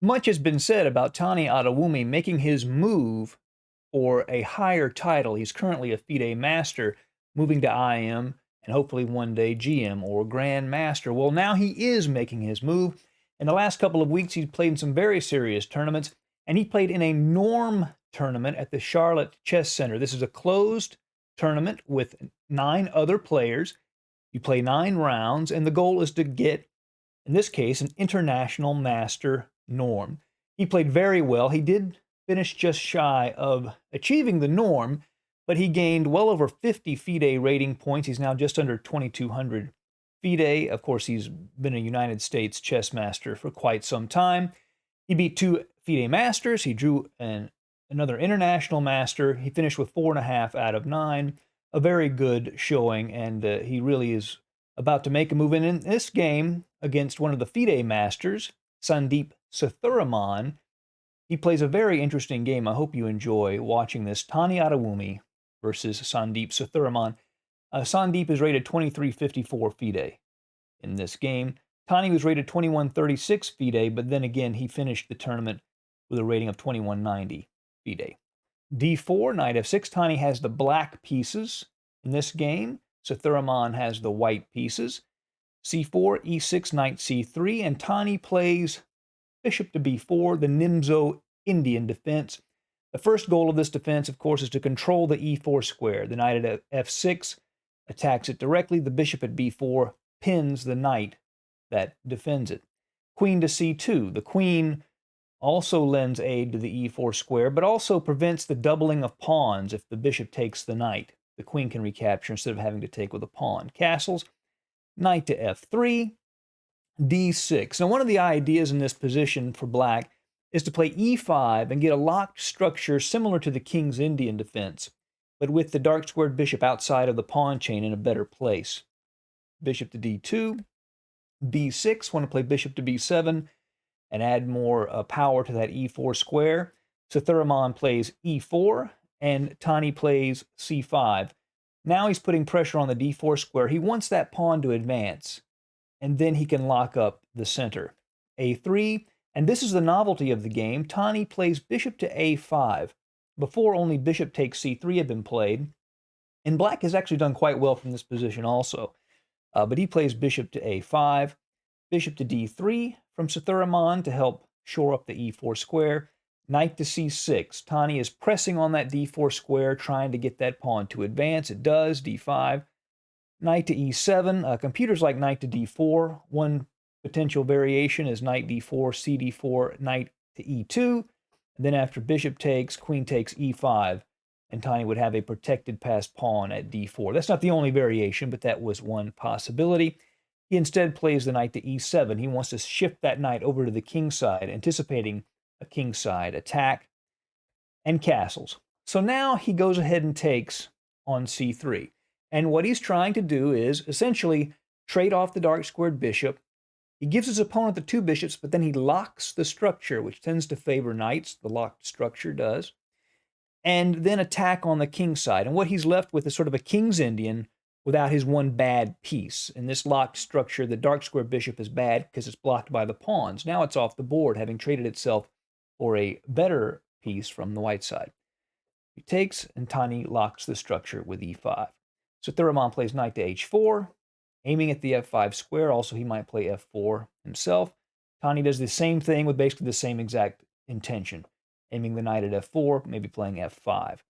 Much has been said about Tani Adewumi making his move for a higher title. He's currently a FIDE Master, moving to IM and hopefully one day GM or Grand Master. Well, now he is making his move. In the last couple of weeks, he's played in some very serious tournaments, and he played in a norm tournament at the Charlotte Chess Center. This is a closed tournament with 9 other players. You play 9 rounds, and the goal is to get, in this case, an international master norm. He played very well. He did finish just shy of achieving the norm, but he gained well over 50 FIDE rating points. He's now just under 2,200 FIDE. Of course, he's been a United States chess master for quite some time. He beat 2 FIDE masters. He drew another international master. He finished with 4.5 out of 9. A very good showing, and he really is about to make a move. And in this game against one of the FIDE masters, Sandeep Sethuraman, he plays a very interesting game. I hope you enjoy watching this. Tani Adewumi versus Sandeep Sethuraman. Sandeep is rated 2354 FIDE in this game. Tani was rated 2136 FIDE, but then again, he finished the tournament with a rating of 2190 FIDE. D4, knight f6. Tani has the black pieces in this game. Sethuraman has the white pieces. C4, e6, knight c3, and Tani plays bishop to b4, the Nimzo Indian defense. The first goal of this defense, of course, is to control the e4 square. The knight at f6 attacks it directly. The bishop at b4 pins the knight that defends it. Queen to c2. The queen also lends aid to the e4 square, but also prevents the doubling of pawns if the bishop takes the knight. The queen can recapture instead of having to take with a pawn. Castles, knight to f3, d6. Now, one of the ideas in this position for black is to play e5 and get a locked structure similar to the king's Indian defense, but with the dark squared bishop outside of the pawn chain in a better place. Bishop to d2, b6. Want to play bishop to b7 and add more power to that e4 square. Sethuraman plays e4, and Tani plays c5. Now he's putting pressure on the d4 square. He wants that pawn to advance, and then he can lock up the center. a3, and this is the novelty of the game. Tani plays bishop to a5. Before, only bishop takes c3 had been played, and black has actually done quite well from this position also. But he plays bishop to a5, bishop to d3 from Sethuraman to help shore up the e4 square, knight to c6. Tani is pressing on that d4 square, trying to get that pawn to advance. It does, d5. Knight to e7. Computers like knight to d4. One potential variation is knight d4, cd4, knight to e2. And then after bishop takes, queen takes e5, and Tani would have a protected passed pawn at d4. That's not the only variation, but that was one possibility. He instead plays the knight to e7. He wants to shift that knight over to the king side, anticipating a king side attack, and castles. So now he goes ahead and takes on c3. And what he's trying to do is essentially trade off the dark squared bishop. He gives his opponent the 2 bishops, but then he locks the structure, which tends to favor knights. The locked structure does. And then attack on the king side. And what he's left with is sort of a king's Indian without his one bad piece. In this locked structure, the dark square bishop is bad because it's blocked by the pawns. Now it's off the board, having traded itself for a better piece from the white side. He takes, and Tani locks the structure with e5. Sethuraman plays knight to h4, aiming at the f5 square. Also, he might play f4 himself. Tani does the same thing with basically the same exact intention, aiming the knight at f4, maybe playing f5.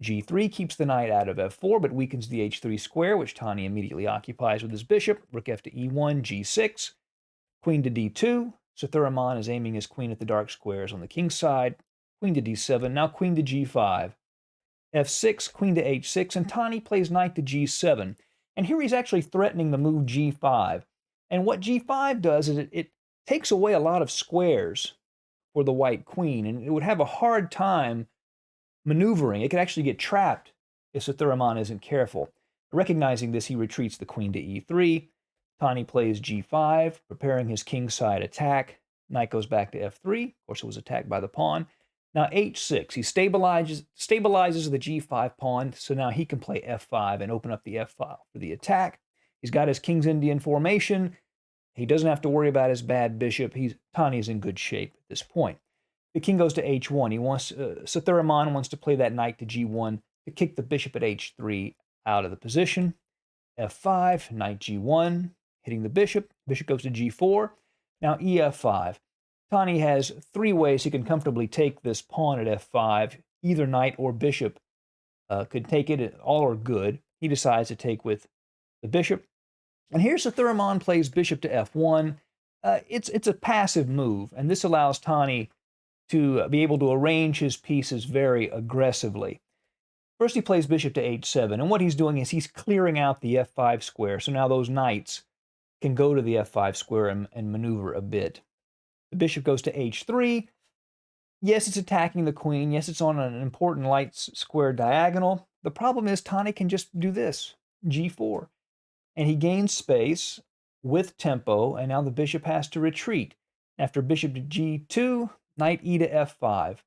g3 keeps the knight out of f4, but weakens the h3 square, which Tani immediately occupies with his bishop. Rook f to e1, g6, queen to d2. Sethuraman is aiming his queen at the dark squares on the king's side. Queen to d7, now queen to g5. f6, queen to h6, and Tani plays knight to g7. And here he's actually threatening the move g5. And what g5 does is it takes away a lot of squares for the white queen, and it would have a hard time maneuvering. It could actually get trapped if Sethuraman isn't careful. Recognizing this, he retreats the queen to e3. Tani plays g5, preparing his kingside attack. Knight goes back to f3. Of course, it was attacked by the pawn. Now h6, he stabilizes the g5 pawn, so now he can play f5 and open up the f file for the attack. He's got his King's Indian formation. He doesn't have to worry about his bad bishop. Tani's in good shape at this point. The king goes to h1. Sethuraman wants to play that knight to g1 to kick the bishop at h3 out of the position. f5, knight g1, hitting the bishop. Bishop goes to g4. Now ef5. Tani has three ways he can comfortably take this pawn at f5. Either knight or bishop could take it. All are good. He decides to take with the bishop. And here Sethuraman plays bishop to f1. It's a passive move, and this allows Tani to be able to arrange his pieces very aggressively. First, he plays bishop to h7, and what he's doing is he's clearing out the f5 square, so now those knights can go to the f5 square and maneuver a bit. The bishop goes to h3. Yes, it's attacking the queen. Yes, it's on an important light square diagonal. The problem is Tani can just do this, g4. And he gains space with tempo, and now the bishop has to retreat. After bishop to g2, knight e to f5.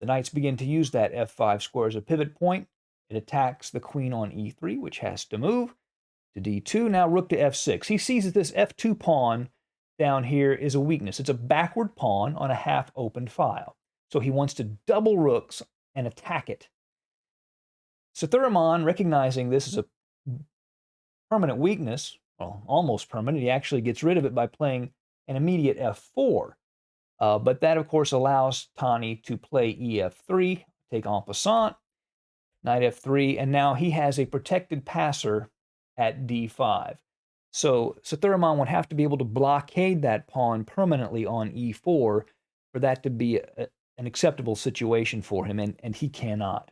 The knights begin to use that f5 square as a pivot point. It attacks the queen on e3, which has to move to d2. Now rook to f6. He sees that this f2 pawn down here is a weakness. It's a backward pawn on a half-opened file. So he wants to double rooks and attack it. Sethuraman, recognizing this is a permanent weakness, well, almost permanent, he actually gets rid of it by playing an immediate f4. But that, of course, allows Tani to play ef3, take en passant, knight f3, and now he has a protected passer at d5. So Sethuraman would have to be able to blockade that pawn permanently on e4 for that to be an acceptable situation for him, and he cannot.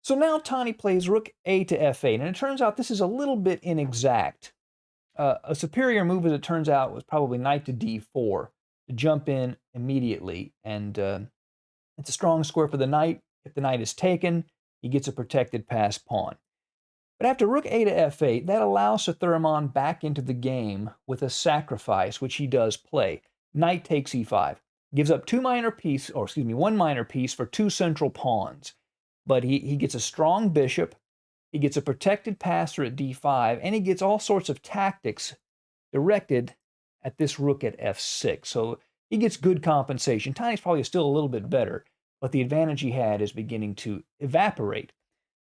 So now Tani plays rook a to f8, and it turns out this is a little bit inexact. A superior move, as it turns out, was probably knight to d4 to jump in immediately, and it's a strong square for the knight. If the knight is taken, he gets a protected pass pawn. But after rook a to f8, that allows Sethuraman back into the game with a sacrifice, which he does play. Knight takes e5, gives up one minor piece for two central pawns. But he gets a strong bishop, he gets a protected passer at d5, and he gets all sorts of tactics directed at this rook at f6. So he gets good compensation. Tani's probably still a little bit better, but the advantage he had is beginning to evaporate.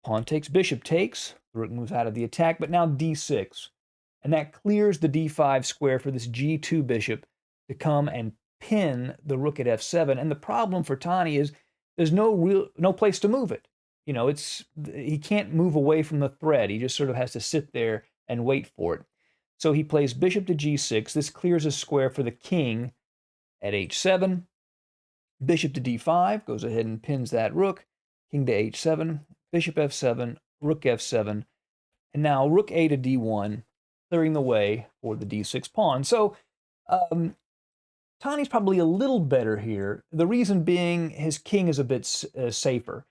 Pawn takes, bishop takes, the rook moves out of the attack, but now d6. And that clears the d5 square for this g2 bishop to come and pin the rook at f7. And the problem for Tani is there's no place to move it. You know, he can't move away from the thread. He just sort of has to sit there and wait for it. So he plays bishop to g6. This clears a square for the king at h7. Bishop to d5 goes ahead and pins that rook. King to h7, bishop f7, rook f7, and now rook a to d1, clearing the way for the d6 pawn. So Tani's probably a little better here. The reason being his king is a bit safer.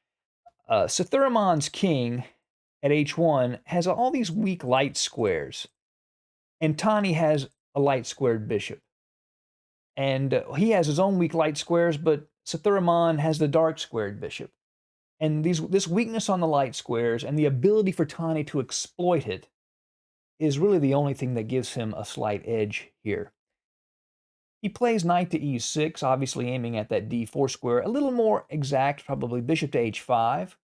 Sethuraman's king at h1 has all these weak light squares, and Tani has a light squared bishop. And he has his own weak light squares, but Sethuraman has the dark squared bishop. And this weakness on the light squares and the ability for Tani to exploit it is really the only thing that gives him a slight edge here. He plays knight to e6, obviously aiming at that d4 square. A little more exact, probably bishop to h5,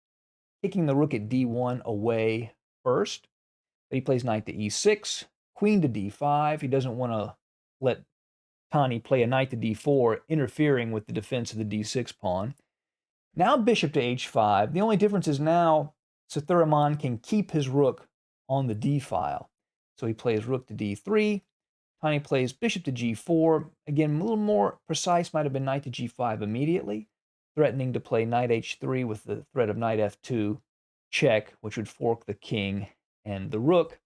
kicking the rook at d1 away first. But he plays knight to e6, queen to d5. He doesn't want to let Tani play a knight to d4, interfering with the defense of the d6 pawn. Now bishop to h5. The only difference is now Sethuraman can keep his rook on the d file. So he plays rook to d3. Tani plays bishop to g4. Again, a little more precise, might have been knight to g5 immediately, threatening to play knight h3 with the threat of knight f2 check, which would fork the king and the rook.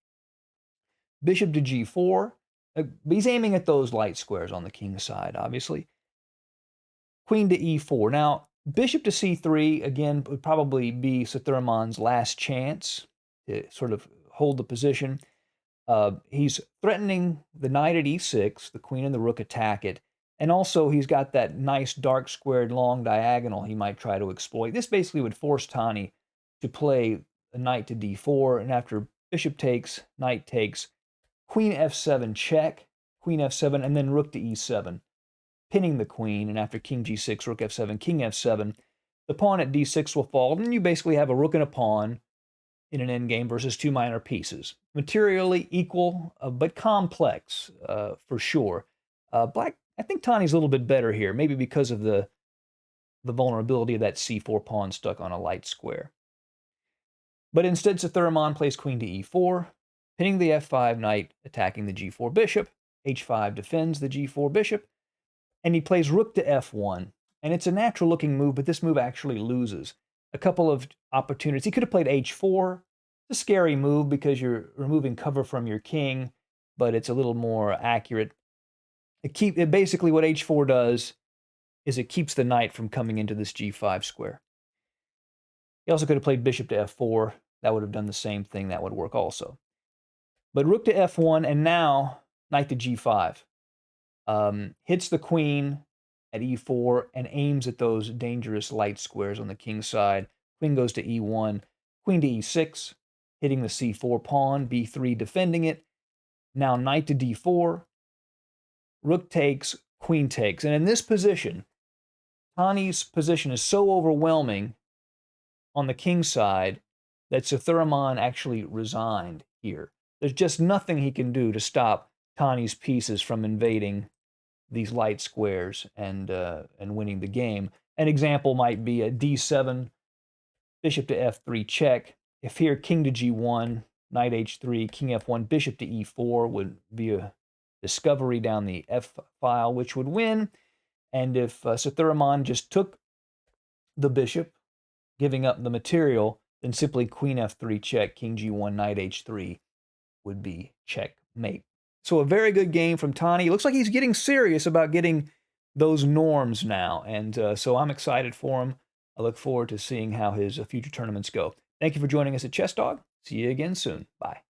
Bishop to g4. He's aiming at those light squares on the king's side, obviously. Queen to e4. Now, bishop to c3, again, would probably be Sethuraman's last chance to sort of hold the position. He's threatening the knight at e6, the queen and the rook attack it, and also he's got that nice dark squared long diagonal he might try to exploit. This basically would force Tani to play a knight to d4, and after bishop takes, knight takes, queen f7 check, queen f7, and then rook to e7, pinning the queen. And after king g6, rook f7, king f7, the pawn at d6 will fall, and you basically have a rook and a pawn in an endgame versus two minor pieces. Materially equal, but complex for sure. Black, I think Tani's a little bit better here, maybe because of the vulnerability of that c4 pawn stuck on a light square. But instead, Sethuraman plays queen to e4, pinning the f5 knight, attacking the g4 bishop. h5 defends the g4 bishop, and he plays rook to f1. And it's a natural looking move, but this move actually loses. A couple of opportunities. He could have played h4. It's a scary move because you're removing cover from your king, but it's a little more accurate. Basically what h4 does is it keeps the knight from coming into this g5 square. He also could have played bishop to f4. That would have done the same thing. That would work also. But rook to f1, and now knight to g5. Hits the queen at e4 and aims at those dangerous light squares on the king's side. Queen goes to e1, queen to e6, hitting the c4 pawn, b3 defending it. Now knight to d4, rook takes, queen takes. And in this position, Tani's position is so overwhelming on the king's side that Sethuraman actually resigned here. There's just nothing he can do to stop Tani's pieces from invading these light squares and winning the game. An example might be a d7, bishop to f3 check. If here king to g1, knight h3, king f1, bishop to e4 would be a discovery down the f file, which would win. And if Sethuraman just took the bishop, giving up the material, then simply queen f3 check, king g1, knight h3 would be checkmate. So a very good game from Tani. It looks like he's getting serious about getting those norms now, and so I'm excited for him. I look forward to seeing how his future tournaments go. Thank you for joining us at Chess Dog. See you again soon. Bye.